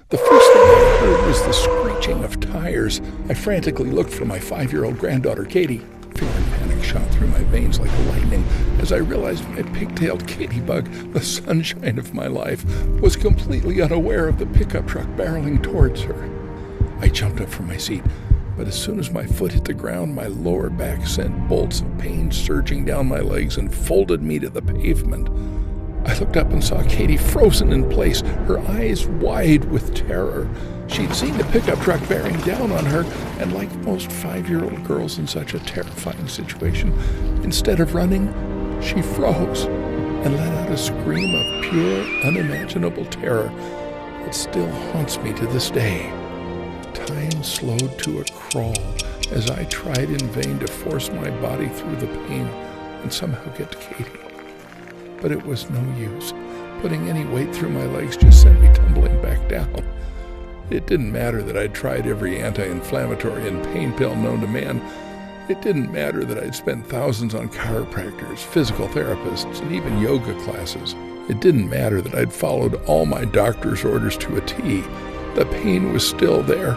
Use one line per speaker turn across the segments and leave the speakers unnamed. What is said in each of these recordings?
The first thing I heard was the screeching of tires. I frantically looked for my 5-year-old granddaughter, Katie. Fear and panic shot through my veins like lightning as I realized my pigtailed Katybug, the sunshine of my life, was completely unaware of the pickup truck barreling towards her. I jumped up from my seat, but as soon as my foot hit the ground, my lower back sent bolts of pain surging down my legs and folded me to the pavement. I looked up and saw Katie frozen in place, her eyes wide with terror. She'd seen the pickup truck bearing down on her, and like most 5-year-old girls in such a terrifying situation, instead of running, she froze and let out a scream of pure, unimaginable terror that still haunts me to this day. Time slowed to a crawl as I tried in vain to force my body through the pain and somehow get to Katie. But it was no use. Putting any weight through my legs just sent me tumbling back down. It didn't matter that I'd tried every anti-inflammatory and pain pill known to man. It didn't matter that I'd spent thousands on chiropractors, physical therapists, and even yoga classes. It didn't matter that I'd followed all my doctor's orders to a T. The pain was still there.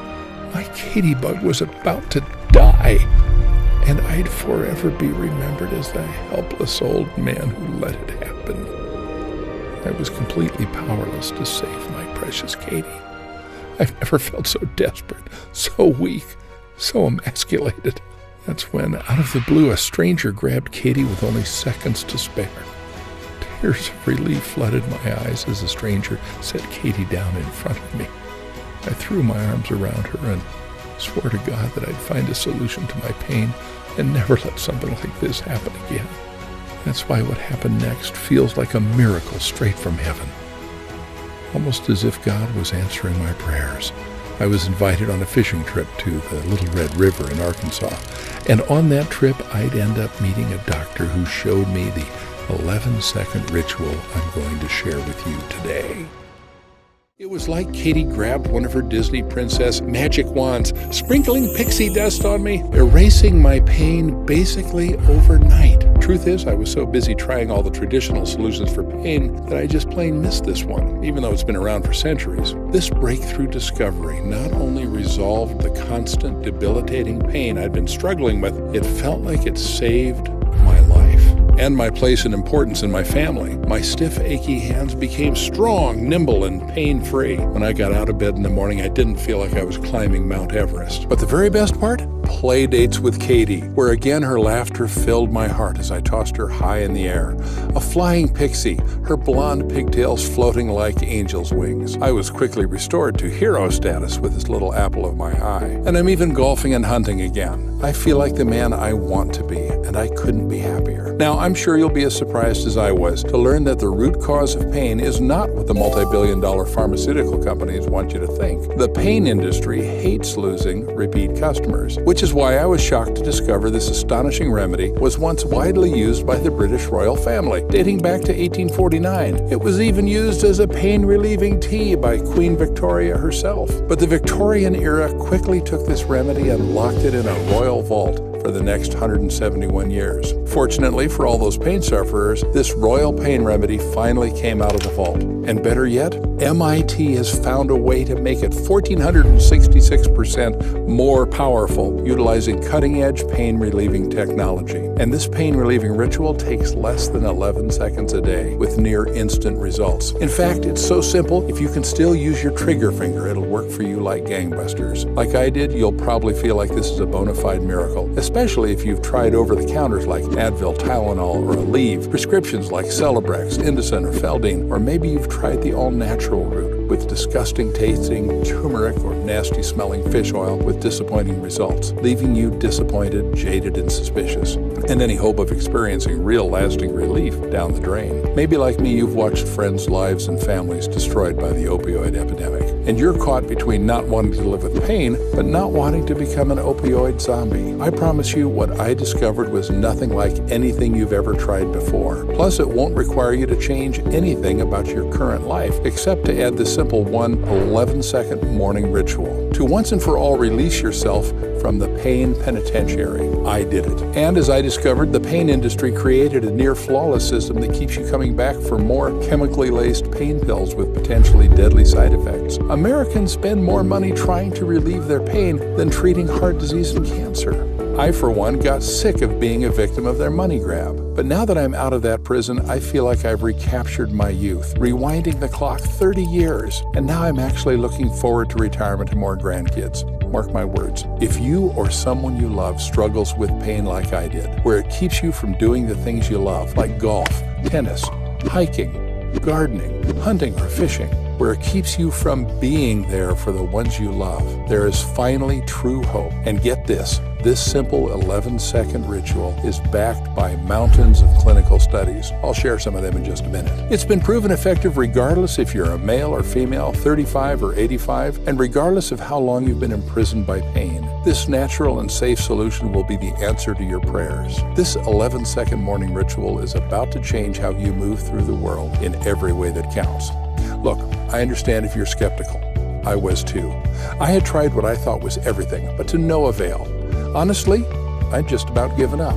My Katybug was about to die, and I'd forever be remembered as the helpless old man who let it happen. I was completely powerless to save my precious Katie. I've never felt so desperate, so weak, so emasculated. That's when, out of the blue, a stranger grabbed Katie with only seconds to spare. Tears of relief flooded my eyes as the stranger set Katie down in front of me. I threw my arms around her and swore to God that I'd find a solution to my pain and never let something like this happen again. That's why what happened next feels like a miracle straight from heaven. Almost as if God was answering my prayers. I was invited on a fishing trip to the Little Red River in Arkansas, and on that trip I'd end up meeting a doctor who showed me the 11-second ritual I'm going to share with you today. It was like Katie grabbed one of her Disney princess magic wands, sprinkling pixie dust on me, erasing my pain basically overnight. Truth is, I was so busy trying all the traditional solutions for pain that I just plain missed this one, even though it's been around for centuries. This breakthrough discovery not only resolved the constant debilitating pain I'd been struggling with, it felt like it saved my life and my place and importance in my family. My stiff, achy hands became strong, nimble, and pain-free. When I got out of bed in the morning, I didn't feel like I was climbing Mount Everest. But the very best part? Play dates with Katie, where again her laughter filled my heart as I tossed her high in the air. A flying pixie, her blonde pigtails floating like angel's wings. I was quickly restored to hero status with this little apple of my eye. And I'm even golfing and hunting again. I feel like the man I want to be, and I couldn't be happier. Now, I'm sure you'll be as surprised as I was to learn that the root cause of pain is not what the multi-billion-dollar pharmaceutical companies want you to think. The pain industry hates losing repeat customers, which is why I was shocked to discover this astonishing remedy was once widely used by the British royal family, dating back to 1849. It was even used as a pain-relieving tea by Queen Victoria herself. But the Victorian era quickly took this remedy and locked it in a royal vault for the next 171 years. Fortunately for all those pain sufferers, this royal pain remedy finally came out of the vault. And better yet, MIT has found a way to make it 1,466% more powerful, utilizing cutting-edge pain-relieving technology. And this pain-relieving ritual takes less than 11 seconds a day, with near-instant results. In fact, it's so simple, if you can still use your trigger finger, it'll work for you like gangbusters. Like I did, you'll probably feel like this is a bona fide miracle, especially if you've tried over-the-counters like Advil, Tylenol, or Aleve, prescriptions like Celebrex, Indocin, or Feldene, or maybe you've tried the all-natural route with disgusting tasting turmeric or nasty smelling fish oil with disappointing results, leaving you disappointed, jaded, and suspicious, and any hope of experiencing real lasting relief down the drain. Maybe like me, you've watched friends' lives and families destroyed by the opioid epidemic, and you're caught between not wanting to live with pain, but not wanting to become an opioid zombie. I promise you, what I discovered was nothing like anything you've ever tried before. Plus, it won't require you to change anything about your current life, except to add the simple 11-second morning ritual to once and for all release yourself from the pain penitentiary. I did it. And as I discovered, the pain industry created a near-flawless system that keeps you coming back for more chemically laced pain pills with potentially deadly side effects. Americans spend more money trying to relieve their pain than treating heart disease and cancer. I, for one, got sick of being a victim of their money grab. But now that I'm out of that prison, I feel like I've recaptured my youth, rewinding the clock 30 years. And now I'm actually looking forward to retirement and more grandkids. Mark my words, if you or someone you love struggles with pain like I did, where it keeps you from doing the things you love, like golf, tennis, hiking, gardening, hunting, or fishing, where it keeps you from being there for the ones you love, there is finally true hope. And get this simple 11-second ritual is backed by mountains of clinical studies. I'll share some of them in just a minute. It's been proven effective regardless if you're a male or female, 35 or 85, and regardless of how long you've been imprisoned by pain. This natural and safe solution will be the answer to your prayers. This 11-second morning ritual is about to change how you move through the world in every way that counts. Look, I understand if you're skeptical. I was too. I had tried what I thought was everything, but to no avail. Honestly, I'd just about given up.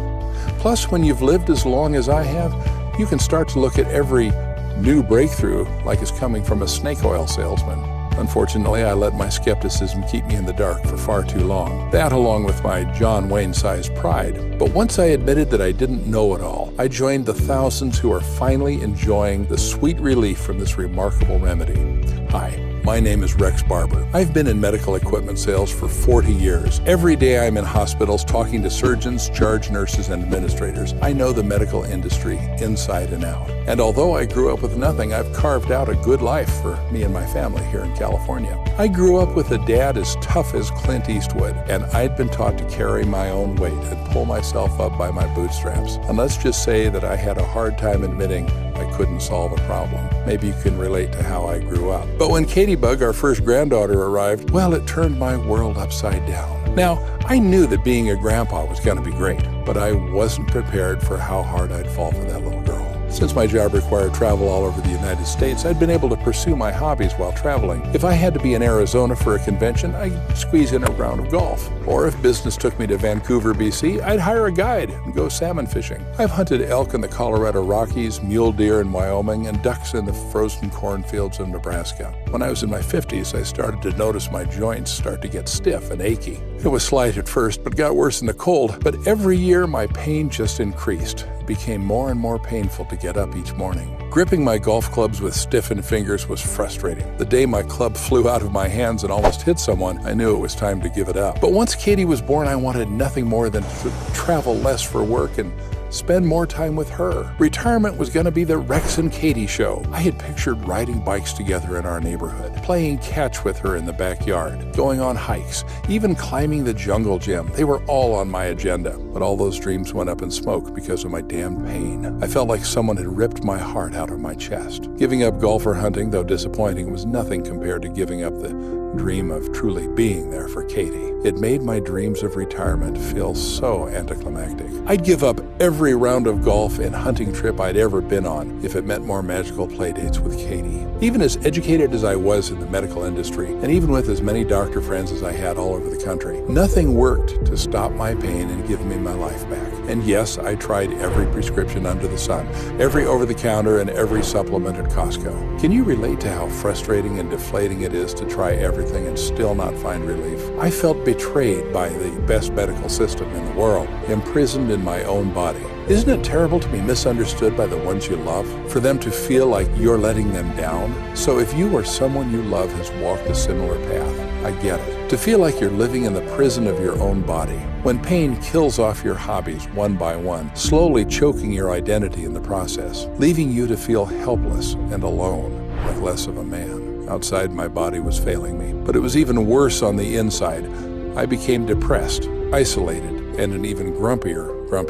Plus, when you've lived as long as I have, you can start to look at every new breakthrough like it's coming from a snake oil salesman. Unfortunately, I let my skepticism keep me in the dark for far too long. That, along with my John Wayne-sized pride. But once I admitted that I didn't know it all, I joined the thousands who are finally enjoying the sweet relief from this remarkable remedy. Hi. My name is Rex Barber. I've been in medical equipment sales for 40 years. Every day I'm in hospitals talking to surgeons, charge nurses, and administrators. I know the medical industry inside and out. And although I grew up with nothing, I've carved out a good life for me and my family here in California. I grew up with a dad as tough as Clint Eastwood, and I'd been taught to carry my own weight and pull myself up by my bootstraps. And let's just say that I had a hard time admitting I couldn't solve a problem. Maybe you can relate to how I grew up. But when Katie Bug, our first granddaughter, arrived, well, it turned my world upside down. Now, I knew that being a grandpa was going to be great, but I wasn't prepared for how hard I'd fall for that little girl. Since my job required travel all over the United States, I'd been able to pursue my hobbies while traveling. If I had to be in Arizona for a convention, I'd squeeze in a round of golf. Or if business took me to Vancouver, BC, I'd hire a guide and go salmon fishing. I've hunted elk in the Colorado Rockies, mule deer in Wyoming, and ducks in the frozen cornfields of Nebraska. When I was in my 50s, I started to notice my joints start to get stiff and achy. It was slight at first, but got worse in the cold. But every year, my pain just increased. It became more and more painful to get up each morning. Gripping my golf clubs with stiffened fingers was frustrating. The day my club flew out of my hands and almost hit someone, I knew it was time to give it up. But once Katie was born, I wanted nothing more than to travel less for work and spend more time with her. Retirement was going to be the Rex and Katie show. I had pictured riding bikes together in our neighborhood, playing catch with her in the backyard, going on hikes, even climbing the jungle gym. They were all on my agenda, but all those dreams went up in smoke because of my damn pain. I felt like someone had ripped my heart out of my chest. Giving up golf or hunting, though disappointing, was nothing compared to giving up the dream of truly being there for Katie. It made my dreams of retirement feel so anticlimactic. I'd give up every round of golf and hunting trip I'd ever been on if it meant more magical playdates with Katie. Even as educated as I was in the medical industry, and even with as many doctor friends as I had all over the country, nothing worked to stop my pain and give me my life back. And yes, I tried every prescription under the sun, every over-the-counter and every supplement at Costco. Can you relate to how frustrating and deflating it is to try everything and still not find relief? I felt betrayed by the best medical system in the world, imprisoned in my own body. Isn't it terrible to be misunderstood by the ones you love? For them to feel like you're letting them down? So if you or someone you love has walked a similar path, I get it. To feel like you're living in the prison of your own body, when pain kills off your hobbies one by one, slowly choking your identity in the process, leaving you to feel helpless and alone, like less of a man. Outside, my body was failing me, but it was even worse on the inside. I became depressed, isolated, and an even grumpy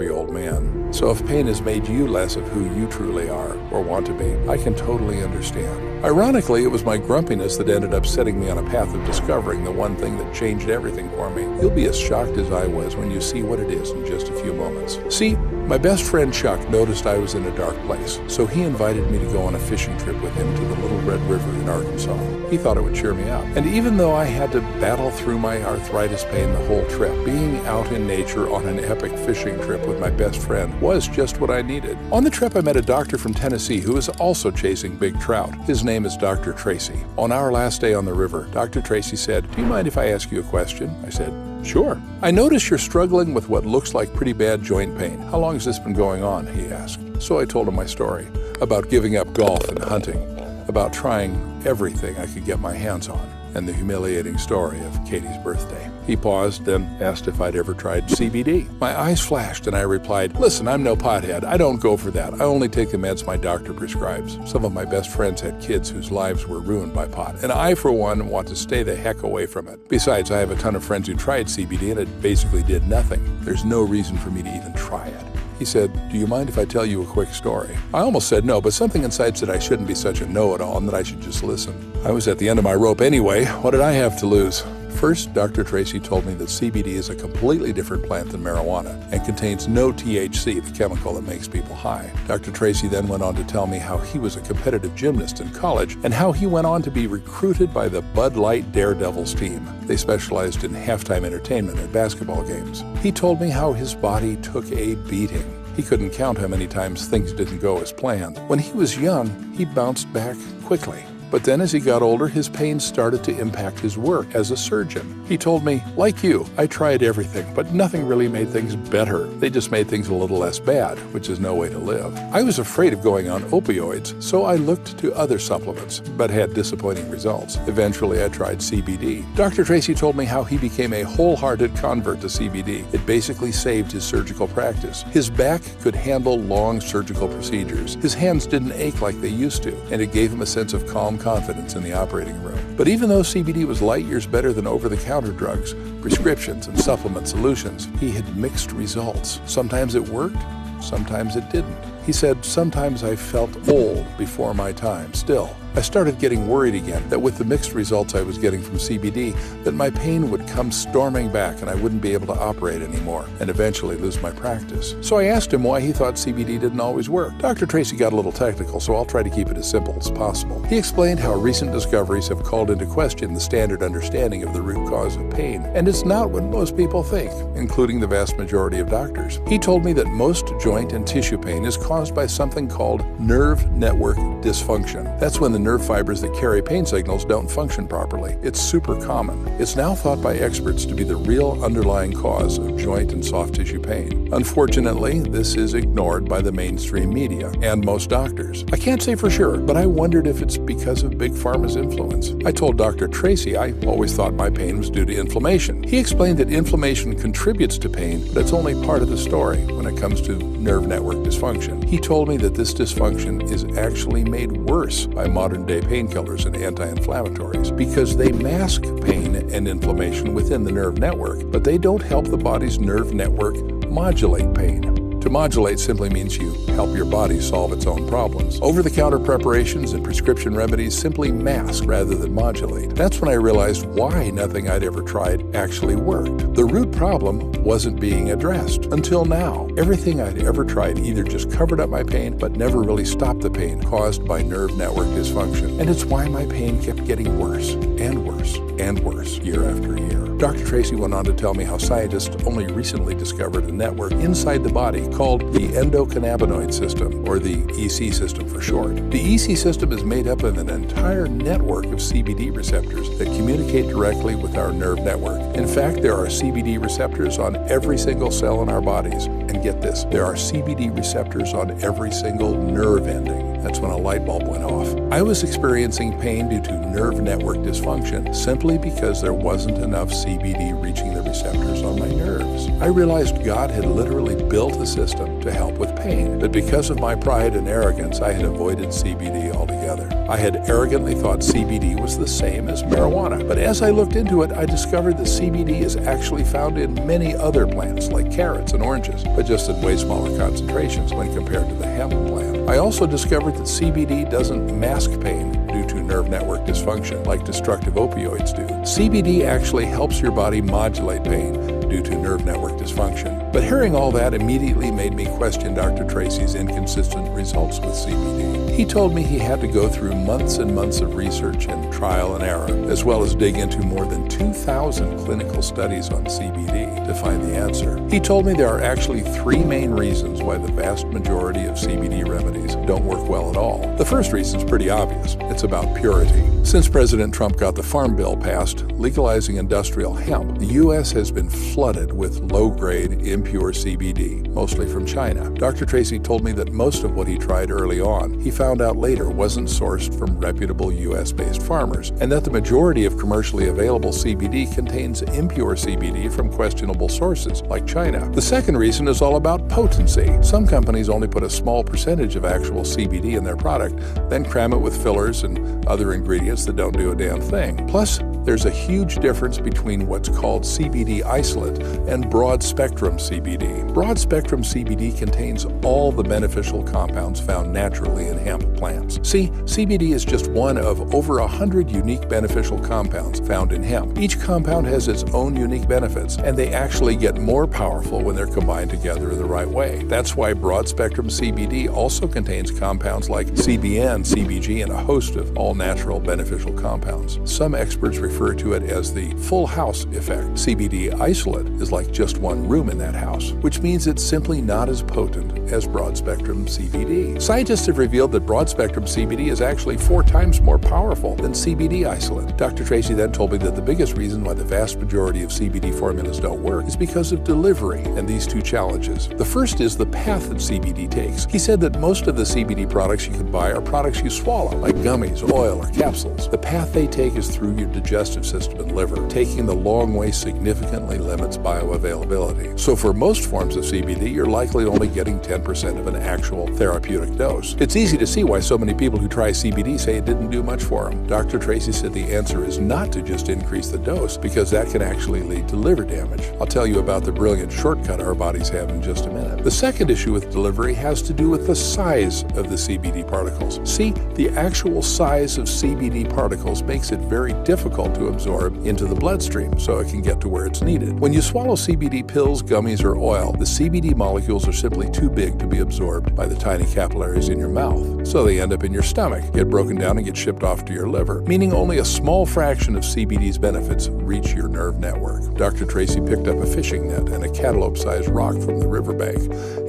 old man. So if pain has made you less of who you truly are or want to be, I can totally understand. Ironically, it was my grumpiness that ended up setting me on a path of discovering the one thing that changed everything for me. You'll be as shocked as I was when you see what it is in just a few moments. See, my best friend Chuck noticed I was in a dark place, so he invited me to go on a fishing trip with him to the Little Red River in Arkansas. He thought it would cheer me up. And even though I had to battle through my arthritis pain the whole trip, being out in nature on an epic fishing trip with my best friend was just what I needed. On the trip, I met a doctor from Tennessee who is also chasing big trout. His name is Dr. Tracy. On our last day on the river, Dr. Tracy said, "Do you mind if I ask you a question?" I said, "Sure." "I notice you're struggling with what looks like pretty bad joint pain. How long has this been going on?" he asked. So I told him my story about giving up golf and hunting, about trying everything I could get my hands on, and the humiliating story of Katie's birthday. He paused, then asked if I'd ever tried CBD. My eyes flashed and I replied, "Listen, I'm no pothead. I don't go for that. I only take the meds my doctor prescribes. Some of my best friends had kids whose lives were ruined by pot, and I, for one, want to stay the heck away from it. Besides, I have a ton of friends who tried CBD and it basically did nothing. There's no reason for me to even try it." He said, "Do you mind if I tell you a quick story?" I almost said no, but something inside said I shouldn't be such a know-it-all and that I should just listen. I was at the end of my rope anyway. What did I have to lose? First, Dr. Tracy told me that CBD is a completely different plant than marijuana and contains no THC, the chemical that makes people high. Dr. Tracy then went on to tell me how he was a competitive gymnast in college and how he went on to be recruited by the Bud Light Daredevils team. They specialized in halftime entertainment at basketball games. He told me how his body took a beating. He couldn't count how many times things didn't go as planned. When he was young, he bounced back quickly. But then as he got older, his pain started to impact his work as a surgeon. He told me, "Like you, I tried everything, but nothing really made things better. They just made things a little less bad, which is no way to live." I was afraid of going on opioids, so I looked to other supplements, but had disappointing results. Eventually, I tried CBD. Dr. Tracy told me how he became a wholehearted convert to CBD. It basically saved his surgical practice. His back could handle long surgical procedures. His hands didn't ache like they used to, and it gave him a sense of calm confidence in the operating room. But even though CBD was light years better than over-the-counter drugs, prescriptions, and supplement solutions, he had mixed results. Sometimes it worked, sometimes it didn't. He said, "Sometimes I felt old before my time. Still, I started getting worried again that with the mixed results I was getting from CBD, that my pain would come storming back and I wouldn't be able to operate anymore and eventually lose my practice." So I asked him why he thought CBD didn't always work. Dr. Tracy got a little technical, so I'll try to keep it as simple as possible. He explained how recent discoveries have called into question the standard understanding of the root cause of pain, and it's not what most people think, including the vast majority of doctors. He told me that most joint and tissue pain is caused by something called nerve network dysfunction. That's when the nerve fibers that carry pain signals don't function properly. It's super common. It's now thought by experts to be the real underlying cause of joint and soft tissue pain. Unfortunately, this is ignored by the mainstream media and most doctors. I can't say for sure, but I wondered if it's because of Big Pharma's influence. I told Dr. Tracy I always thought my pain was due to inflammation. He explained that inflammation contributes to pain, but it's only part of the story when it comes to nerve network dysfunction. He told me that this dysfunction is actually made worse by modern-day painkillers and anti-inflammatories because they mask pain and inflammation within the nerve network, but they don't help the body's nerve network modulate pain. To modulate simply means you help your body solve its own problems. Over-the-counter preparations and prescription remedies simply mask rather than modulate. That's when I realized why nothing I'd ever tried actually worked. The root problem wasn't being addressed until now. Everything I'd ever tried either just covered up my pain but never really stopped the pain caused by nerve network dysfunction. And it's why my pain kept getting worse and worse and worse year after year. Dr. Tracy went on to tell me how scientists only recently discovered a network inside the body called the endocannabinoid system, or the EC system for short. The EC system is made up of an entire network of CBD receptors that communicate directly with our nerve network. In fact, there are CBD receptors on every single cell in our bodies. And get this, there are CBD receptors on every single nerve ending. That's when a light bulb went off. I was experiencing pain due to nerve network dysfunction simply because there wasn't enough CBD reaching the receptors on my nerves. I realized God had literally built a system to help with pain, but because of my pride and arrogance, I had avoided CBD altogether. I had arrogantly thought CBD was the same as marijuana, but as I looked into it, I discovered that CBD is actually found in many other plants like carrots and oranges, but just in way smaller concentrations when compared to the hemp plant. I also discovered that CBD doesn't mask pain due to nerve network dysfunction like destructive opioids do. CBD actually helps your body modulate pain due to nerve network dysfunction. But hearing all that immediately made me question Dr. Tracy's inconsistent results with CBD. He told me he had to go through months and months of research and trial and error, as well as dig into more than 2,000 clinical studies on CBD to find the answer. He told me there are actually 3 main reasons why the vast majority of CBD remedies don't work well at all. The first reason is pretty obvious. It's about purity. Since President Trump got the Farm Bill passed, legalizing industrial hemp, the U.S. has been flooded with low-grade, impure CBD, mostly from China. Dr. Tracy told me that most of what he tried early on, he found out later wasn't sourced from reputable U.S.-based farmers, and that the majority of commercially available CBD contains impure CBD from questionable sources, like China. The second reason is all about potency. Some companies only put a small percentage of actual CBD in their product, then cram it with fillers and other ingredients that don't do a damn thing. Plus, there's a huge difference between what's called CBD isolate and broad-spectrum CBD. Broad-spectrum CBD contains all the beneficial compounds found naturally in hemp plants. See, CBD is just one of over 100 unique beneficial compounds found in hemp. Each compound has its own unique benefits, and they actually get more powerful when they're combined together in the right way. That's why broad-spectrum CBD also contains compounds like CBN, CBG, and a host of all-natural beneficial compounds. Some experts refer to it as the full house effect. CBD isolate is like just one room in that house, which means it's simply not as potent as broad-spectrum CBD. Scientists have revealed that broad-spectrum CBD is actually 4 times more powerful than CBD isolate. Dr. Tracy then told me that the biggest reason why the vast majority of CBD formulas don't work is because of delivery and these 2 challenges. The first is the path that CBD takes. He said that most of the CBD products you could buy are products you swallow, like gummies, oil, or capsules. The path they take is through your digestive system and liver. Taking the long way significantly limits bioavailability. So for most forms of CBD, you're likely only getting 10% of an actual therapeutic dose. It's easy to see why so many people who try CBD say it didn't do much for them. Dr. Tracy said the answer is not to just increase the dose, because that can actually lead to liver damage. I'll tell you about the brilliant shortcut our bodies have in just a minute. The second issue with delivery has to do with the size of the CBD particles. See, the actual size of CBD particles makes it very difficult to absorb into the bloodstream so it can get to where it's needed. When you swallow CBD pills, gummies, or oil, the CBD molecules are simply too big to be absorbed by the tiny capillaries in your mouth. So they end up in your stomach, get broken down, and get shipped off to your liver, meaning only a small fraction of CBD's benefits reach your nerve network. Dr. Tracy picked up a fishing net and a cantaloupe-sized rock from the riverbank.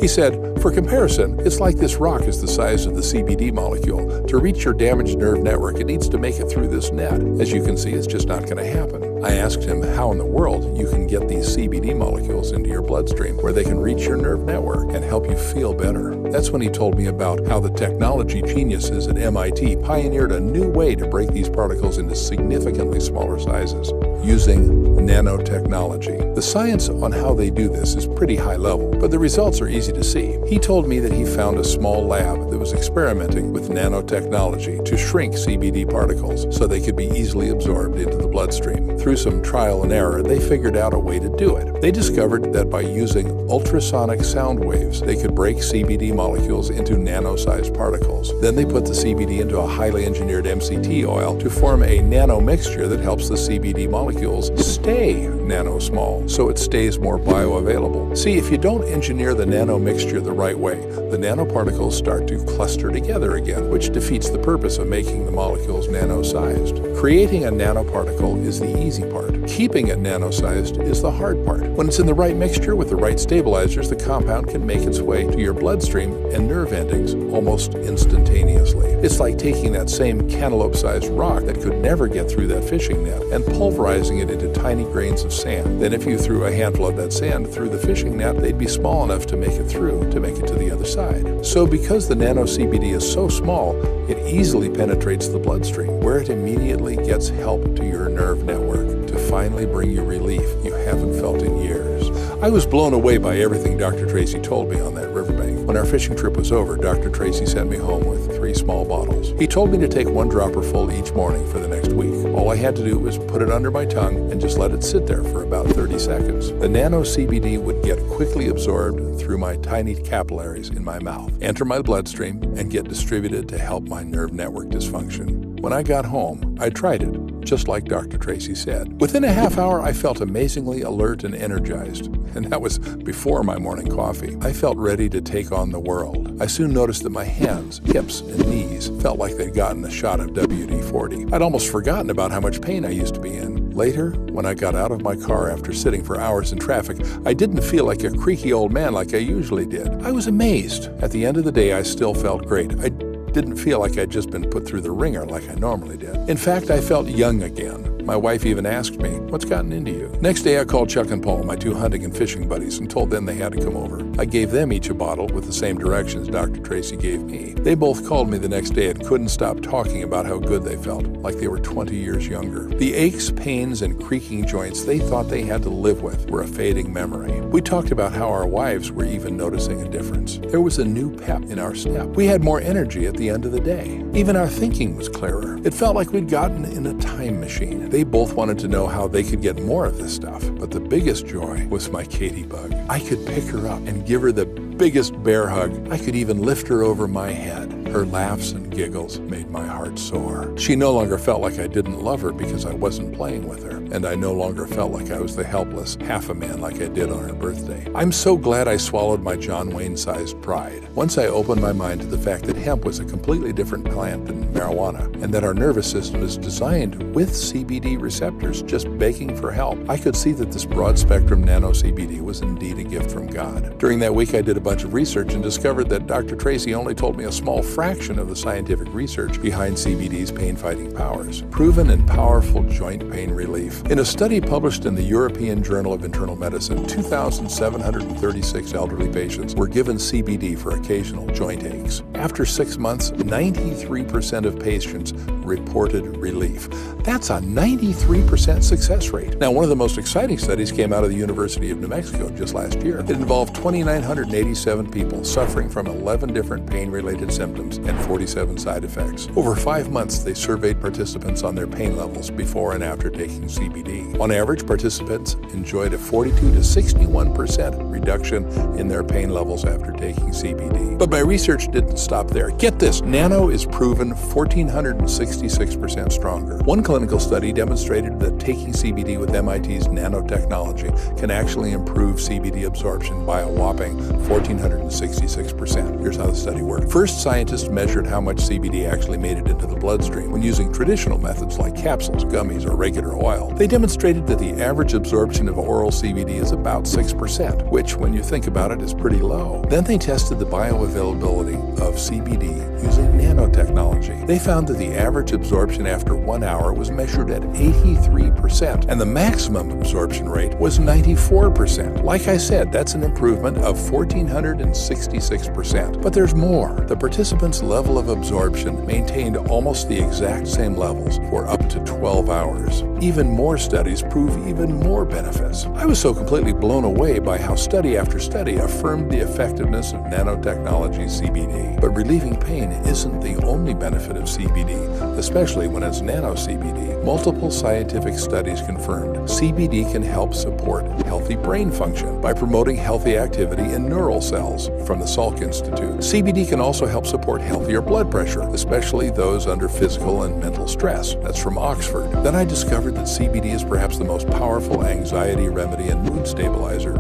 He said, for comparison, it's like this rock is the size of the CBD molecule. To reach your damaged nerve network, it needs to make it through this net. As you can see, it's just not going to happen. I asked him how in the world you can get these CBD molecules into your bloodstream where they can reach your nerve network and help you feel better. That's when he told me about how the technology geniuses at MIT pioneered a new way to break these particles into significantly smaller sizes using nanotechnology. The science on how they do this is pretty high level, but the results are easy to see. He told me that he found a small lab that was experimenting with nanotechnology to shrink CBD particles so they could be easily absorbed into the bloodstream. Through some trial and error, they figured out a way to do it. They discovered that by using ultrasonic sound waves, they could break CBD molecules into nano-sized particles. Then they put the CBD into a highly engineered MCT oil to form a nano mixture that helps the CBD molecules stay nano-small, so it stays more bioavailable. See, if you don't engineer the nano mixture the right way, the nanoparticles start to cluster together again, which defeats the purpose of making the molecules nano-sized. Creating a nanoparticle is the easy part. Keeping it nano-sized is the hard part. When it's in the right mixture with the right stabilizers, the compound can make its way to your bloodstream and nerve endings almost instantaneously. It's like taking that same cantaloupe-sized rock that could never get through that fishing net and pulverizing it into tiny grains of sand. Then if you threw a handful of that sand through the fishing net, they'd be small enough to make it through, to make it to the other side. So because the nano CBD is so small, it easily penetrates the bloodstream, where it immediately gets help to your nerve network to finally bring you relief you haven't felt in years. I was blown away by everything Dr. Tracy told me on that riverbank. When our fishing trip was over, Dr. Tracy sent me home with 3 small bottles. He told me to take 1 dropper full each morning for the next week. All I had to do was put it under my tongue and just let it sit there for about 30 seconds. The nano CBD would get quickly absorbed through my tiny capillaries in my mouth, enter my bloodstream, and get distributed to help my nerve network dysfunction. When I got home, I tried it, just like Dr. Tracy said. Within a half hour, I felt amazingly alert and energized. And that was before my morning coffee. I felt ready to take on the world. I soon noticed that my hands, hips, and knees felt like they'd gotten a shot of WD-40. I'd almost forgotten about how much pain I used to be in. Later, when I got out of my car after sitting for hours in traffic, I didn't feel like a creaky old man like I usually did. I was amazed. At the end of the day, I still felt great. I didn't feel like I'd just been put through the ringer like I normally did. In fact, I felt young again. My wife even asked me, "What's gotten into you?" Next day, I called Chuck and Paul, my 2 hunting and fishing buddies, and told them they had to come over. I gave them each a bottle with the same directions Dr. Tracy gave me. They both called me the next day and couldn't stop talking about how good they felt, like they were 20 years younger. The aches, pains, and creaking joints they thought they had to live with were a fading memory. We talked about how our wives were even noticing a difference. There was a new pep in our step. We had more energy at the end of the day. Even our thinking was clearer. It felt like we'd gotten in a time machine. They both wanted to know how they could get more of this stuff, but the biggest joy was my Katie bug. I could pick her up and give her the biggest bear hug. I could even lift her over my head. Her laughs and giggles made my heart soar. She no longer felt like I didn't love her because I wasn't playing with her, and I no longer felt like I was the helpless half a man like I did on her birthday. I'm so glad I swallowed my John Wayne-sized pride. Once I opened my mind to the fact that hemp was a completely different plant than marijuana, and that our nervous system is designed with CBD receptors just begging for help, I could see that this broad-spectrum nano-CBD was indeed a gift from God. During that week, I did a bunch of research and discovered that Dr. Tracy only told me a small fraction of the scientific research behind CBD's pain-fighting powers. Proven and powerful joint pain relief. In a study published in the European Journal of Internal Medicine, 2,736 elderly patients were given CBD for occasional joint aches. After 6 months, 93% of patients reported relief. That's a 93% success rate. Now, one of the most exciting studies came out of the University of New Mexico just last year. It involved 2,987 people suffering from 11 different pain-related symptoms and 47 side effects. Over 5 months, they surveyed participants on their pain levels before and after taking CBD. On average, participants enjoyed a 42 to 61% reduction in their pain levels after taking CBD. But my research didn't stop there. Get this, Nano is proven 1,466% stronger. One clinical study demonstrated that taking CBD with MIT's nanotechnology can actually improve CBD absorption by a whopping 1,466%. Here's how the study worked. First, scientists measured how much CBD actually made it into the bloodstream when using traditional methods like capsules, gummies, or regular oil. They demonstrated that the average absorption of oral CBD is about 6%, which, when you think about it, is pretty low. Then they tested the bioavailability of CBD using nanotechnology. They found that the average absorption after 1 hour was measured at 83%, and the maximum absorption rate was 94%. Like I said, that's an improvement of 1,466%. But there's more. The participants' level of absorption maintained almost the exact same levels for up to 12 hours. Even more studies prove even more benefits. I was so completely blown away by how study after study affirmed the effectiveness of nanotechnology CBD. But relieving pain isn't the only benefit of CBD, especially when it's nano-CBD. Multiple scientific studies confirmed CBD can help support healthy brain function by promoting healthy activity in neural cells from the Salk Institute. CBD can also help support healthier blood pressure, especially those under physical and mental stress. That's from Oxford. Then I discovered that CBD is perhaps the most powerful anxiety remedy and mood stabilizer.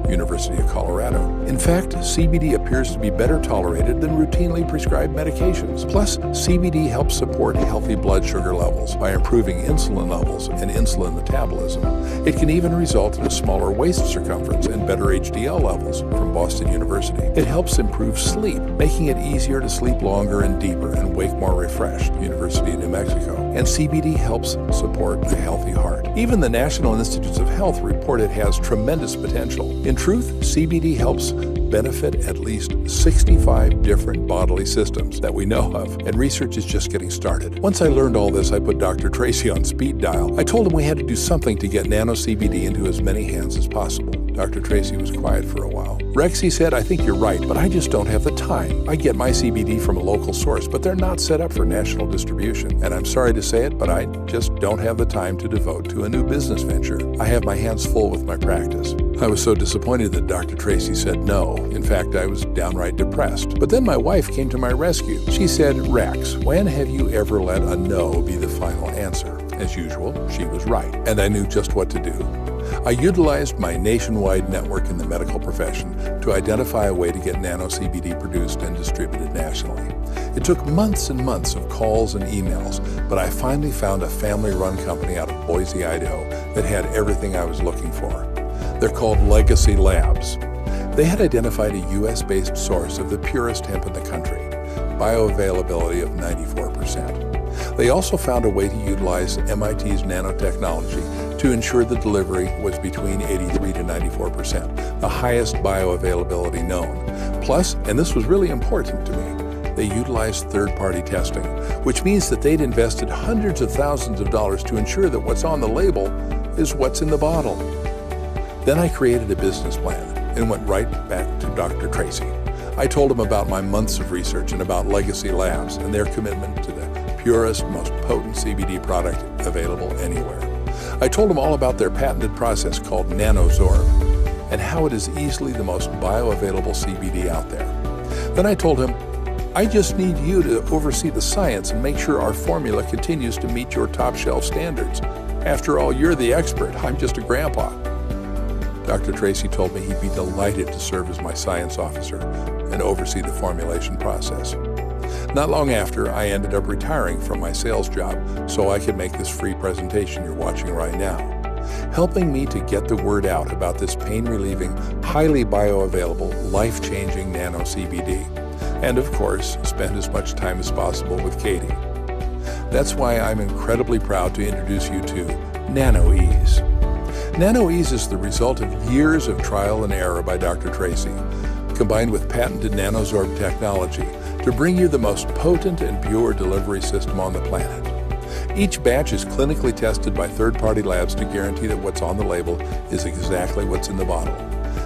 University of Colorado. In fact, CBD appears to be better tolerated than routinely prescribed medications. Plus, CBD helps support healthy blood sugar levels by improving insulin levels and insulin metabolism. It can even result in a smaller waist circumference and better HDL levels from Boston University. It helps improve sleep, making it easier to sleep longer and deeper and wake more refreshed. University of New Mexico. And CBD helps support a healthy heart. Even the National Institutes of Health report it has tremendous potential. In truth, CBD helps benefit at least 65 different bodily systems that we know of, and research is just getting started. Once I learned all this, I put Dr. Tracy on speed dial. I told him we had to do something to get nano CBD into as many hands as possible. Dr. Tracy was quiet for a while. "Rex," he said, "I think you're right, but I just don't have the time. I get my CBD from a local source, but they're not set up for national distribution. And I'm sorry to say it, but I just don't have the time to devote to a new business venture. I have my hands full with my practice." I was so disappointed that Dr. Tracy said no. In fact, I was downright depressed. But then my wife came to my rescue. She said, "Rex, when have you ever let a no be the final answer?" As usual, she was right, and I knew just what to do. I utilized my nationwide network in the medical profession to identify a way to get Nano CBD produced and distributed nationally. It took months and months of calls and emails, but I finally found a family-run company out of Boise, Idaho that had everything I was looking for. They're called Legacy Labs. They had identified a U.S.-based source of the purest hemp in the country, bioavailability of 94%. They also found a way to utilize MIT's nanotechnology to ensure the delivery was between 83 to 94%, the highest bioavailability known. Plus, and this was really important to me, they utilized third-party testing, which means that they'd invested hundreds of thousands of dollars to ensure that what's on the label is what's in the bottle. Then I created a business plan and went right back to Dr. Tracy. I told him about my months of research and about Legacy Labs and their commitment to the purest, most potent CBD product available anywhere. I told him all about their patented process called Nano-Zorb and how it is easily the most bioavailable CBD out there. Then I told him, "I just need you to oversee the science and make sure our formula continues to meet your top shelf standards. After all, you're the expert. I'm just a grandpa." Dr. Tracy told me he'd be delighted to serve as my science officer and oversee the formulation process. Not long after, I ended up retiring from my sales job so I could make this free presentation you're watching right now, helping me to get the word out about this pain-relieving, highly bioavailable, life-changing Nano CBD, and of course, spend as much time as possible with Katie. That's why I'm incredibly proud to introduce you to Nano-Ease. Nano-Ease is the result of years of trial and error by Dr. Tracy, combined with patented Nano-Zorb technology to bring you the most potent and pure delivery system on the planet. Each batch is clinically tested by third-party labs to guarantee that what's on the label is exactly what's in the bottle.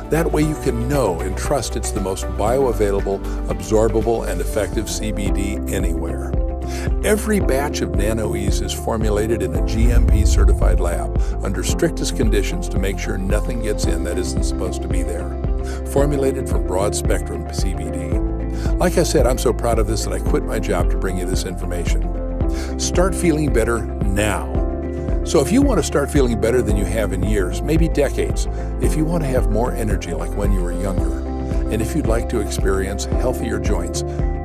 That way you can know and trust it's the most bioavailable, absorbable, and effective CBD anywhere. Every batch of Nano-Ease is formulated in a GMP-certified lab under strictest conditions to make sure nothing gets in that isn't supposed to be there. Formulated from broad-spectrum CBD. Like I said, I'm so proud of this that I quit my job to bring you this information. Start feeling better now. So if you want to start feeling better than you have in years, maybe decades, if you want to have more energy like when you were younger, and if you'd like to experience healthier joints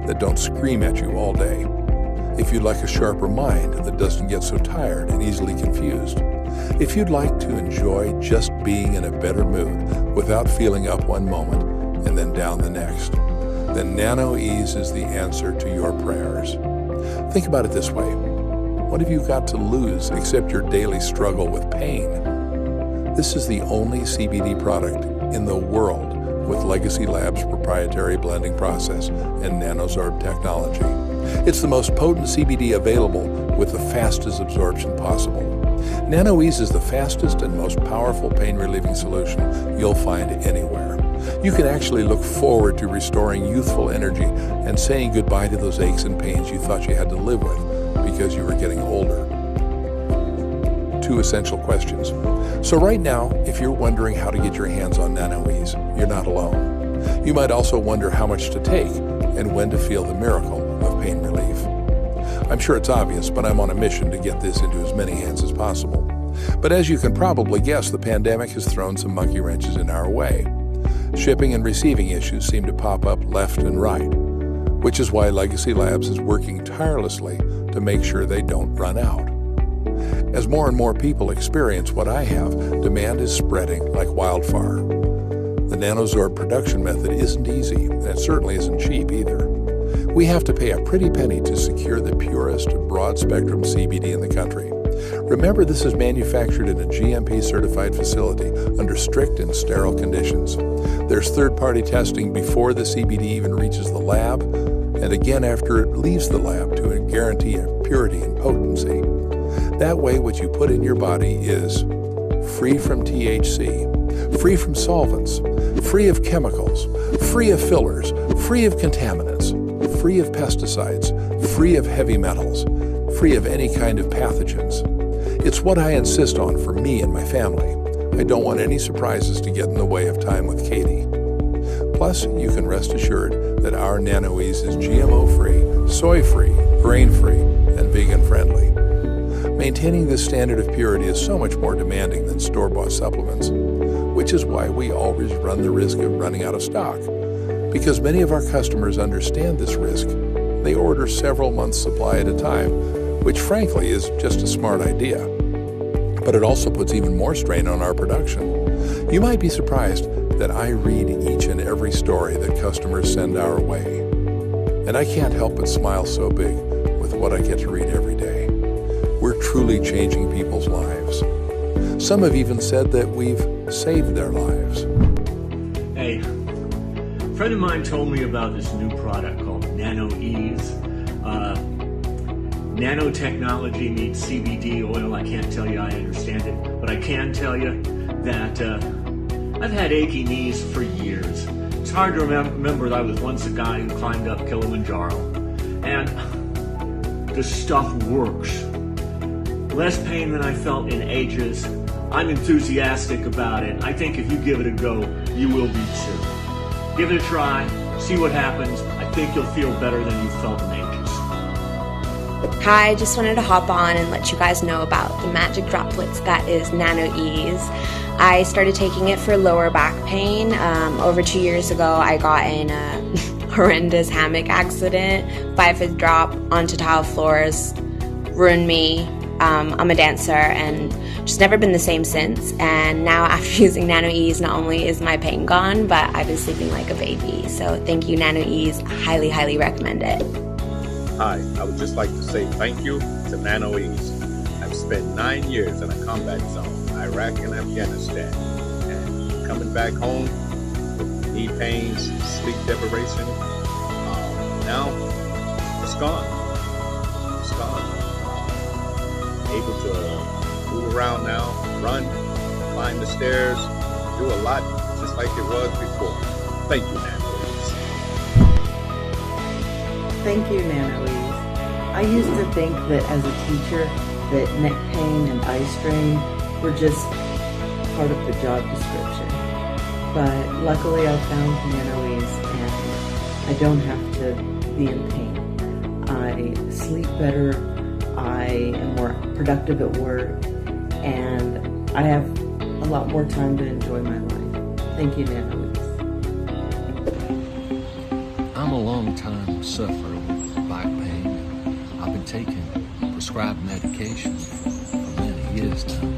that don't scream at you all day, if you'd like a sharper mind that doesn't get so tired and easily confused, if you'd like to enjoy just being in a better mood without feeling up one moment and then down the next, then Nano-Ease is the answer to your prayers. Think about it this way. What have you got to lose except your daily struggle with pain? This is the only CBD product in the world with Legacy Labs' proprietary blending process and Nano-Zorb technology. It's the most potent CBD available with the fastest absorption possible. Nano-Ease is the fastest and most powerful pain-relieving solution you'll find anywhere. You can actually look forward to restoring youthful energy and saying goodbye to those aches and pains you thought you had to live with because you were getting older. 2 essential questions. So right now, if you're wondering how to get your hands on Nano-Ease, you're not alone. You might also wonder how much to take and when to feel the miracle of pain relief. I'm sure it's obvious, but I'm on a mission to get this into as many hands as possible. But as you can probably guess, the pandemic has thrown some monkey wrenches in our way. Shipping and receiving issues seem to pop up left and right, which is why Legacy Labs is working tirelessly to make sure they don't run out. As more and more people experience what I have, demand is spreading like wildfire. The Nano-Zorb production method isn't easy, and it certainly isn't cheap either. We have to pay a pretty penny to secure the purest broad-spectrum CBD in the country. Remember, this is manufactured in a GMP-certified facility under strict and sterile conditions. There's third-party testing before the CBD even reaches the lab, and again after it leaves the lab to guarantee purity and potency. That way, what you put in your body is free from THC, free from solvents, free of chemicals, free of fillers, free of contaminants, free of pesticides, free of heavy metals, free of any kind of pathogens. It's what I insist on for me and my family. I don't want any surprises to get in the way of time with Katie. Plus, you can rest assured that our Nano-Ease is GMO-free, soy-free, grain-free, and vegan-friendly. Maintaining this standard of purity is so much more demanding than store-bought supplements, which is why we always run the risk of running out of stock. Because many of our customers understand this risk, they order several months' supply at a time, which frankly is just a smart idea. But it also puts even more strain on our production. You might be surprised that I read each and every story that customers send our way. And I can't help but smile so big with what I get to read every day. We're truly changing people's lives. Some have even said that we've saved their lives.
Hey, a friend of mine told me about this new product called Nano-Ease. Nanotechnology meets CBD oil. I can't tell you I understand it, but I can tell you that I've had achy knees for years. It's hard to remember that I was once a guy who climbed up Kilimanjaro. And this stuff works. Less pain than I felt in ages. I'm enthusiastic about it. I think if you give it a go, you will be too. Give it a try, see what happens. I think you'll feel better than you felt in ages.
Hi, just wanted to hop on and let you guys know about the magic droplets that is Nano-Ease. I started taking it for lower back pain. Over 2 years ago, I got in a horrendous hammock accident. 5-foot drop onto tile floors, ruined me. I'm a dancer and just never been the same since. And now after using Nano-Ease, not only is my pain gone, but I've been sleeping like a baby. So thank you, Nano-Ease. Highly, highly recommend it.
Hi, I would just like to say thank you to Nano-Ease. I've spent 9 years in a combat zone, Iraq and Afghanistan. And coming back home with knee pains, sleep deprivation, now it's gone. It's gone. Able to move around now, run, climb the stairs, do a lot just like it was before. Thank you, Nano-Ease.
Thank you, Nano-Ease. I used to think that as a teacher that neck pain and eye strain were just part of the job description. But luckily I found Nano-Ease and I don't have to be in pain. I sleep better. I am more productive at work, and I have a lot more time to enjoy my life. Thank you, Nano-Ease.
I'm a long-time sufferer with back pain. I've been taking prescribed medication for many years now.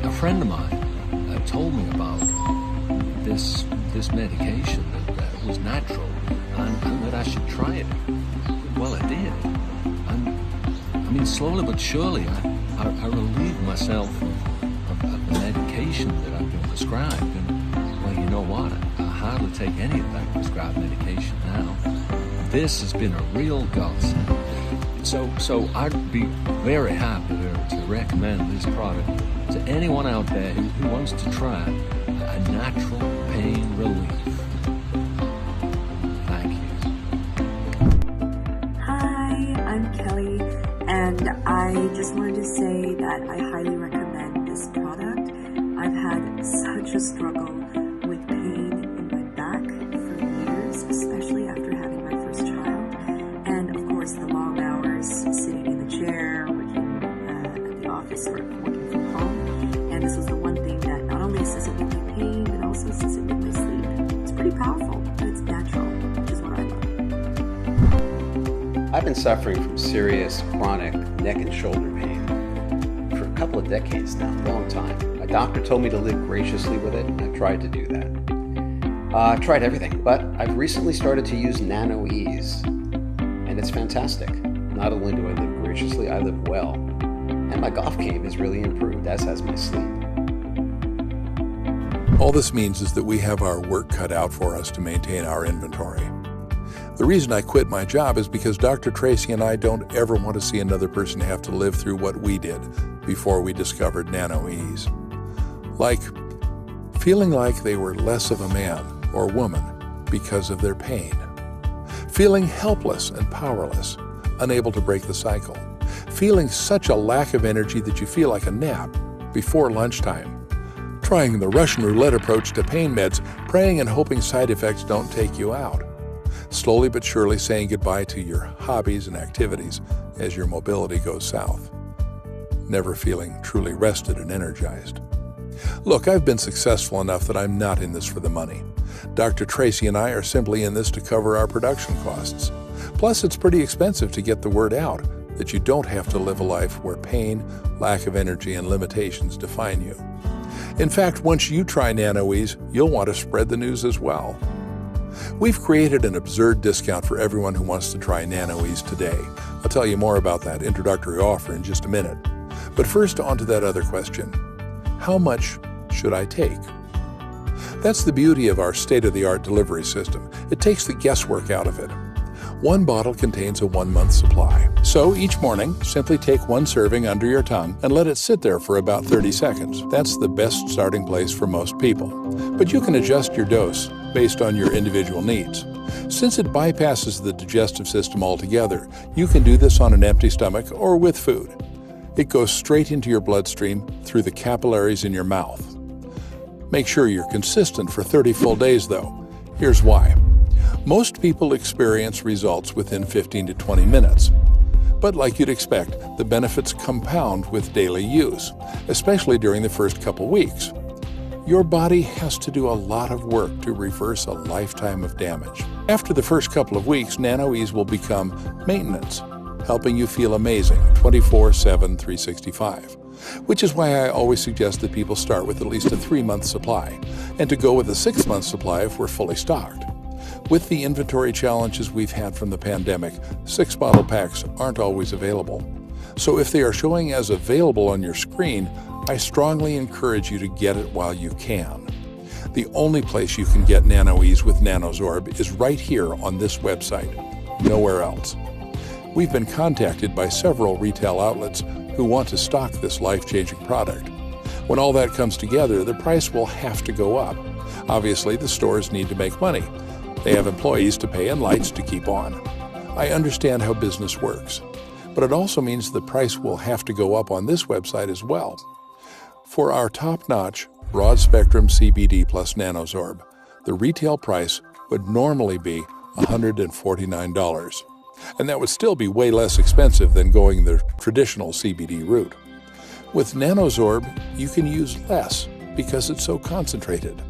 A friend of mine told me about this medication that was natural and that I should try it. Well, I did. I mean, slowly but surely, I relieved myself of the medication that I've been prescribed. And, well, you know what? I hardly take any of that prescribed medication now. This has been a real godsend. So I'd be very happy to recommend this product to anyone out there who wants to try a natural pain relief. Thank you.
Hi, I'm Kelly. And I just wanted to say that I highly recommend this product. I've had such a struggle with pain in my back for years, especially after having my first child. And of course, the long hours sitting in the chair, working at the office or working from home. And this was the one thing that not only assisted with my pain, but also assisted with my sleep. It's pretty powerful, and it's natural, which is what I love.
I've been suffering from serious chronic neck and shoulder pain for a couple of decades now, a long time. My doctor told me to live graciously with it, and I've tried to do that. I've tried everything, but I've recently started to use Nano-Ease, and it's fantastic. Not only do I live graciously, I live well. And my golf game has really improved, as has my sleep.
All this means is that we have our work cut out for us to maintain our inventory. The reason I quit my job is because Dr. Tracy and I don't ever want to see another person have to live through what we did before we discovered Nano-Ease. like feeling like they were less of a man or woman because of their pain, feeling helpless and powerless, unable to break the cycle, feeling such a lack of energy that you feel like a nap before lunchtime, trying the Russian roulette approach to pain meds, praying and hoping side effects don't take you out, slowly but surely saying goodbye to your hobbies and activities as your mobility goes south, never feeling truly rested and energized. Look, I've been successful enough that I'm not in this for the money. Dr. Tracy and I are simply in this to cover our production costs. Plus, it's pretty expensive to get the word out that you don't have to live a life where pain, lack of energy, and limitations define you. In fact, once you try Nano-Ease, you'll want to spread the news as well. We've created an absurd discount for everyone who wants to try Nano-Ease today. I'll tell you more about that introductory offer in just a minute. But first, on to that other question. How much should I take? That's the beauty of our state-of-the-art delivery system. It takes the guesswork out of it. One bottle contains a 1-month supply. So each morning, simply take 1 serving under your tongue and let it sit there for about 30 seconds. That's the best starting place for most people. But you can adjust your dose based on your individual needs. Since it bypasses the digestive system altogether, you can do this on an empty stomach or with food. It goes straight into your bloodstream through the capillaries in your mouth. Make sure you're consistent for 30 full days, though. Here's why. Most people experience results within 15 to 20 minutes. But like you'd expect, the benefits compound with daily use, especially during the first couple weeks. Your body has to do a lot of work to reverse a lifetime of damage. After the first couple of weeks, Nano-Ease will become maintenance, helping you feel amazing 24/7, 365. Which is why I always suggest that people start with at least a 3-month supply, and to go with a 6-month supply if we're fully stocked. With the inventory challenges we've had from the pandemic, 6-bottle packs aren't always available. So if they are showing as available on your screen, I strongly encourage you to get it while you can. The only place you can get Nano-Ease with NanoZorb is right here on this website, nowhere else. We've been contacted by several retail outlets who want to stock this life-changing product. When all that comes together, the price will have to go up. Obviously, the stores need to make money. They have employees to pay and lights to keep on. I understand how business works, but it also means the price will have to go up on this website as well. For our top-notch, broad-spectrum CBD plus NanoZorb, the retail price would normally be $149. And that would still be way less expensive than going the traditional CBD route. With NanoZorb, you can use less because it's so concentrated.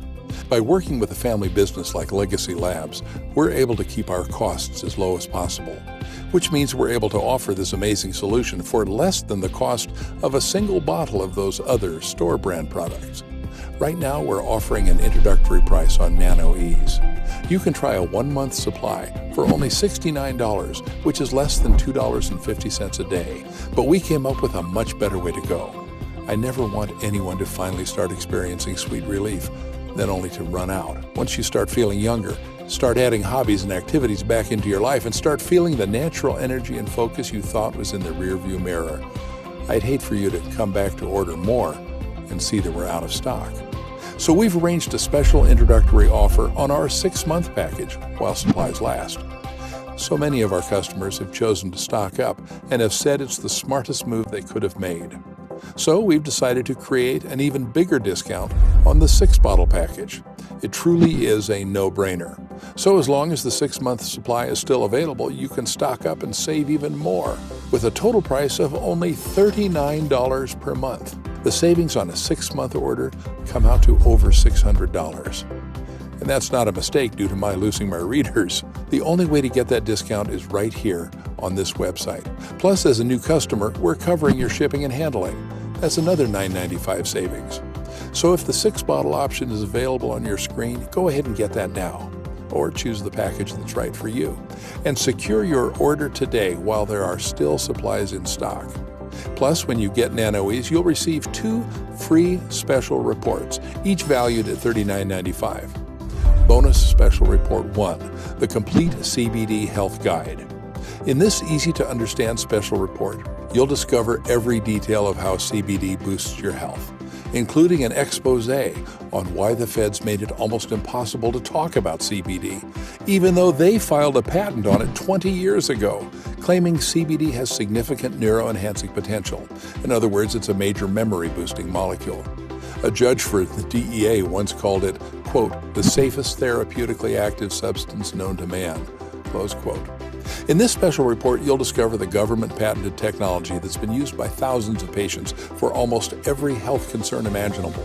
By working with a family business like Legacy Labs, we're able to keep our costs as low as possible, which means we're able to offer this amazing solution for less than the cost of a single bottle of those other store brand products. Right now, we're offering an introductory price on Nano-Ease. You can try a 1-month supply for only $69, which is less than $2.50 a day. But we came up with a much better way to go. I never want anyone to finally start experiencing sweet relief, then only to run out. Once you start feeling younger, start adding hobbies and activities back into your life and start feeling the natural energy and focus you thought was in the rearview mirror. I'd hate for you to come back to order more and see that we're out of stock. So we've arranged a special introductory offer on our 6-month package while supplies last. So many of our customers have chosen to stock up and have said it's the smartest move they could have made. So we've decided to create an even bigger discount on the 6-bottle package. It truly is a no-brainer. So as long as the 6-month supply is still available, you can stock up and save even more with a total price of only $39 per month. The savings on a 6-month order come out to over $600. And that's not a mistake due to my losing my readers. The only way to get that discount is right here on this website. Plus, as a new customer, we're covering your shipping and handling. That's another $9.95 savings. So if the 6-bottle option is available on your screen, go ahead and get that now. Or choose the package that's right for you. And secure your order today while there are still supplies in stock. Plus, when you get Nano-Ease, you'll receive 2 free special reports, each valued at $39.95. Bonus Special Report 1, the Complete CBD Health Guide. In this easy-to-understand special report, you'll discover every detail of how CBD boosts your health. including an expose on why the feds made it almost impossible to talk about CBD, even though they filed a patent on it 20 years ago, claiming CBD has significant neuroenhancing potential. In other words, it's a major memory-boosting molecule. A judge for the DEA once called it, quote, the safest therapeutically active substance known to man, close quote. In this special report, you'll discover the government-patented technology that's been used by thousands of patients for almost every health concern imaginable.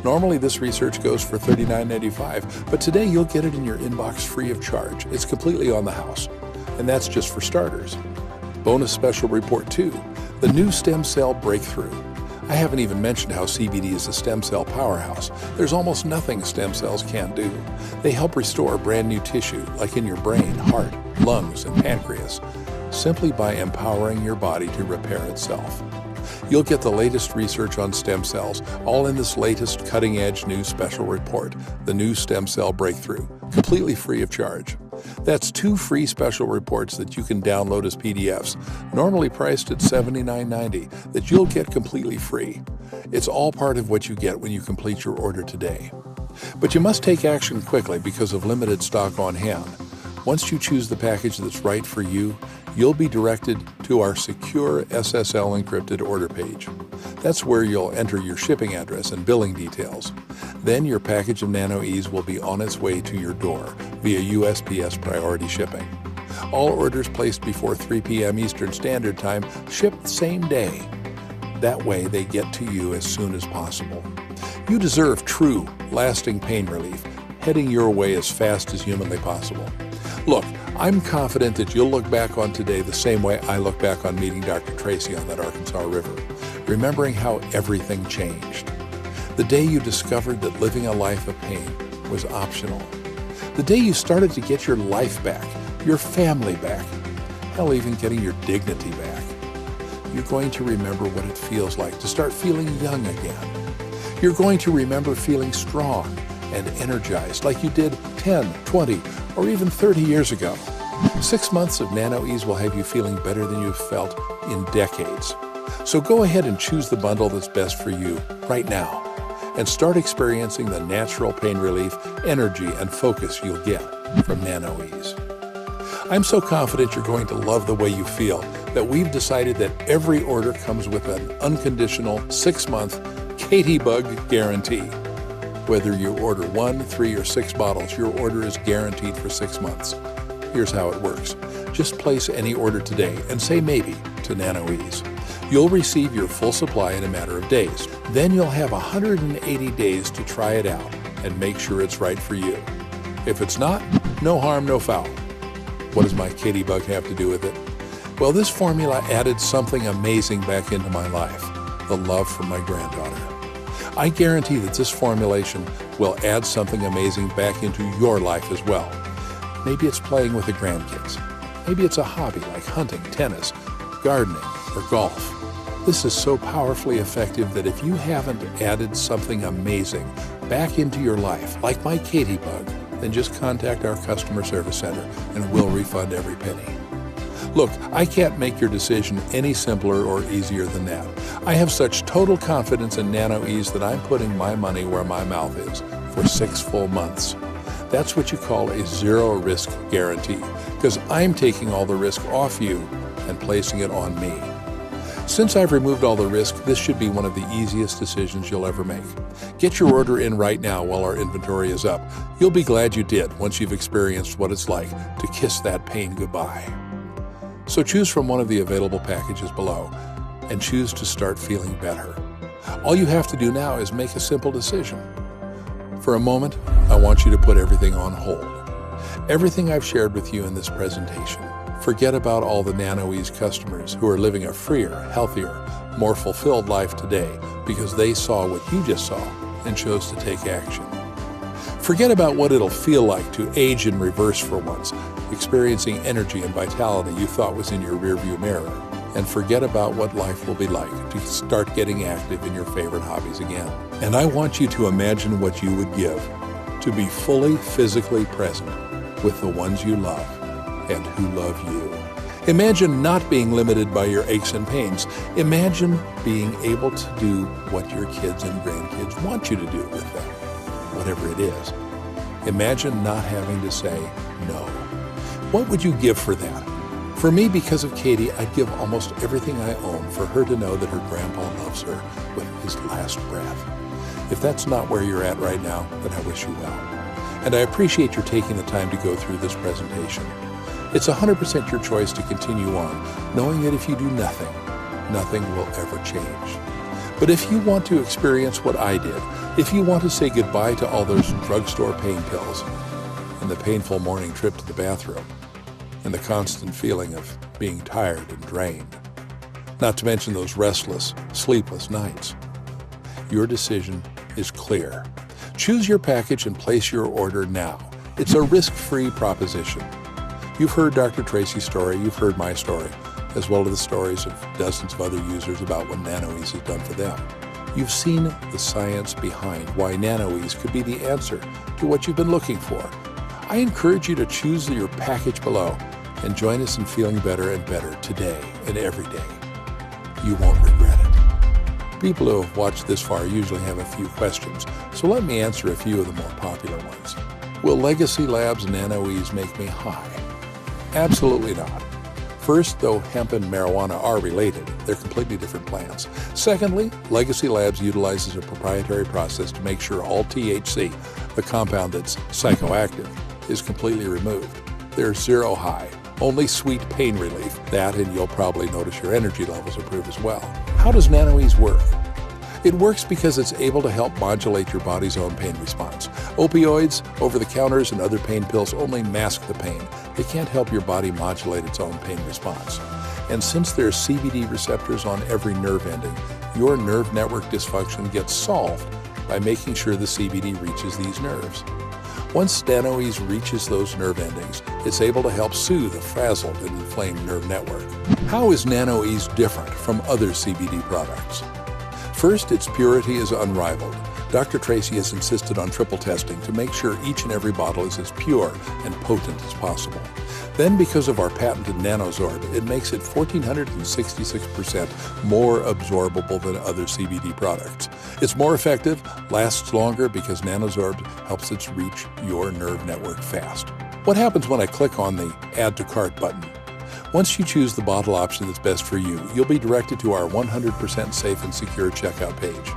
Normally, this research goes for $39.95, but today you'll get it in your inbox free of charge. It's completely on the house, and that's just for starters. Bonus special report 2, the new stem cell breakthrough. I haven't even mentioned how CBD is a stem cell powerhouse. There's almost nothing stem cells can't do. They help restore brand new tissue, like in your brain, heart, lungs, and pancreas, simply by empowering your body to repair itself. You'll get the latest research on stem cells, all in this latest cutting-edge new special report, the new stem cell breakthrough, completely free of charge. That's 2 free special reports that you can download as PDFs, normally priced at $79.90, that you'll get completely free. It's all part of what you get when you complete your order today. But you must take action quickly because of limited stock on hand. Once you choose the package that's right for you, you'll be directed to our secure SSL encrypted order page. That's where you'll enter your shipping address and billing details. Then your package of Nano-Ease will be on its way to your door via USPS priority shipping. All orders placed before 3 p.m. Eastern Standard Time ship the same day. That way they get to you as soon as possible. You deserve true, lasting pain relief, heading your way as fast as humanly possible. Look, I'm confident that you'll look back on today the same way I look back on meeting Dr. Tracy on that Arkansas River, remembering how everything changed. The day you discovered that living a life of pain was optional. The day you started to get your life back, your family back, hell, even getting your dignity back. You're going to remember what it feels like to start feeling young again. You're going to remember feeling strong and energized like you did 10, 20, or even 30 years ago. 6 months of Nano-Ease will have you feeling better than you've felt in decades. So go ahead and choose the bundle that's best for you right now and start experiencing the natural pain relief, energy, and focus you'll get from Nano-Ease. I'm so confident you're going to love the way you feel that we've decided that every order comes with an unconditional 6-month Katie Bug guarantee. Whether you order 1, 3, or 6 bottles, your order is guaranteed for 6 months. Here's how it works. Just place any order today and say maybe to Nano-Ease. You'll receive your full supply in a matter of days. Then you'll have 180 days to try it out and make sure it's right for you. If it's not, no harm, no foul. What does my Katie Bug have to do with it? Well, this formula added something amazing back into my life, the love for my granddaughter. I guarantee that this formulation will add something amazing back into your life as well. Maybe it's playing with the grandkids. Maybe it's a hobby like hunting, tennis, gardening, or golf. This is so powerfully effective that if you haven't added something amazing back into your life, like my Katie Bug, then just contact our customer service center and we'll refund every penny. Look, I can't make your decision any simpler or easier than that. I have such total confidence in Nano-Ease that I'm putting my money where my mouth is for 6 full months. That's what you call a zero-risk guarantee, because I'm taking all the risk off you and placing it on me. Since I've removed all the risk, this should be one of the easiest decisions you'll ever make. Get your order in right now while our inventory is up. You'll be glad you did once you've experienced what it's like to kiss that pain goodbye. So choose from one of the available packages below and choose to start feeling better. All you have to do now is make a simple decision. For a moment, I want you to put everything on hold. Everything I've shared with you in this presentation. Forget about all the Nano-Ease customers who are living a freer, healthier, more fulfilled life today because they saw what you just saw and chose to take action. Forget about what it'll feel like to age in reverse for once, experiencing energy and vitality you thought was in your rearview mirror. And forget about what life will be like to start getting active in your favorite hobbies again. And I want you to imagine what you would give to be fully physically present with the ones you love and who love you. Imagine not being limited by your aches and pains. Imagine being able to do what your kids and grandkids want you to do with them, whatever it is. Imagine not having to say no. What would you give for that? For me, because of Katie, I'd give almost everything I own for her to know that her grandpa loves her with his last breath. If that's not where you're at right now, then I wish you well. And I appreciate your taking the time to go through this presentation. It's 100% your choice to continue on, knowing that if you do nothing, nothing will ever change. But if you want to experience what I did, if you want to say goodbye to all those drugstore pain pills, and the painful morning trip to the bathroom, and the constant feeling of being tired and drained, not to mention those restless, sleepless nights, your decision is clear. Choose your package and place your order now. It's a risk-free proposition. You've heard Dr. Tracy's story, you've heard my story, as well as the stories of dozens of other users about what Nano-Ease has done for them. You've seen the science behind why Nano-Ease could be the answer to what you've been looking for. I encourage you to choose your package below and join us in feeling better and better today and every day. You won't regret it. People who have watched this far usually have a few questions, so let me answer a few of the more popular ones. Will Legacy Labs Nano-Ease make me high? Absolutely not. First, though hemp and marijuana are related, they're completely different plants. Secondly, Legacy Labs utilizes a proprietary process to make sure all THC, the compound that's psychoactive, is completely removed. There's zero high, only sweet pain relief. That, and you'll probably notice your energy levels improve as well. How does Nano-Ease work? It works because it's able to help modulate your body's own pain response. Opioids, over-the-counters, and other pain pills only mask the pain. They can't help your body modulate its own pain response. And since there's CBD receptors on every nerve ending, your nerve network dysfunction gets solved by making sure the CBD reaches these nerves. Once Nano-Ease reaches those nerve endings, it's able to help soothe a frazzled and inflamed nerve network. How is Nano-Ease different from other CBD products? First, its purity is unrivaled. Dr. Tracy has insisted on triple testing to make sure each and every bottle is as pure and potent as possible. Then, because of our patented NanoZorb, it makes it 1,466% more absorbable than other CBD products. It's more effective, lasts longer because NanoZorb helps it reach your nerve network fast. What happens when I click on the Add to Cart button? Once you choose the bottle option that's best for you, you'll be directed to our 100% safe and secure checkout page.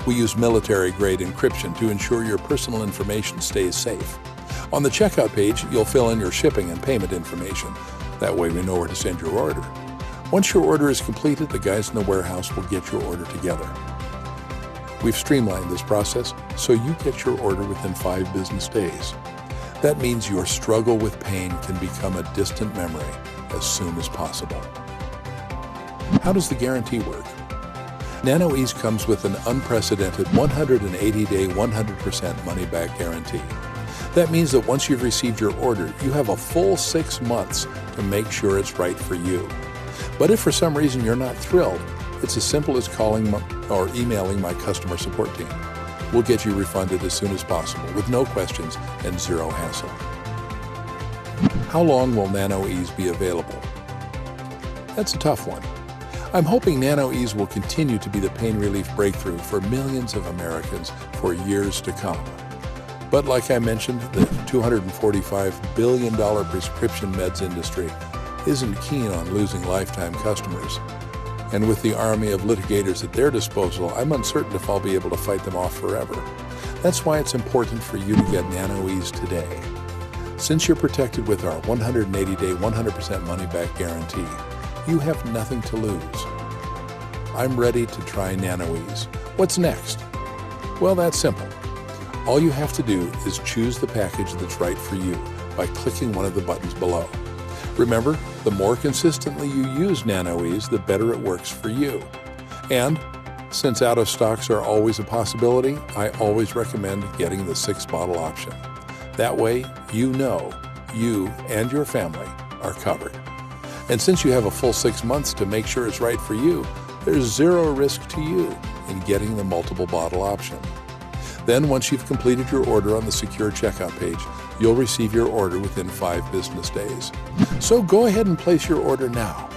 We use military-grade encryption to ensure your personal information stays safe. On the checkout page, you'll fill in your shipping and payment information. That way we know where to send your order. Once your order is completed, the guys in the warehouse will get your order together. We've streamlined this process so you get your order within 5 business days. That means your struggle with pain can become a distant memory as soon as possible. How does the guarantee work? Nano-Ease comes with an unprecedented 180-day, 100% money-back guarantee. That means that once you've received your order, you have a full 6 months to make sure it's right for you. But if for some reason you're not thrilled, it's as simple as calling or emailing my customer support team. We'll get you refunded as soon as possible with no questions and zero hassle. How long will Nano-Ease be available? That's a tough one. I'm hoping Nano-Ease will continue to be the pain relief breakthrough for millions of Americans for years to come. But like I mentioned, the $245 billion prescription meds industry isn't keen on losing lifetime customers. And with the army of litigators at their disposal, I'm uncertain if I'll be able to fight them off forever. That's why it's important for you to get Nano-Ease today. Since you're protected with our 180-day, 100% money-back guarantee, you have nothing to lose. I'm ready to try Nano-Ease. What's next? Well, that's simple. All you have to do is choose the package that's right for you by clicking one of the buttons below. Remember, the more consistently you use Nano-Ease, the better it works for you. And since out-of-stocks are always a possibility, I always recommend getting the 6-bottle option. That way, you know you and your family are covered. And since you have a full 6 months to make sure it's right for you, there's zero risk to you in getting the multiple bottle option. Then, once you've completed your order on the secure checkout page, You'll receive your order within 5 business days. So go ahead and place your order now.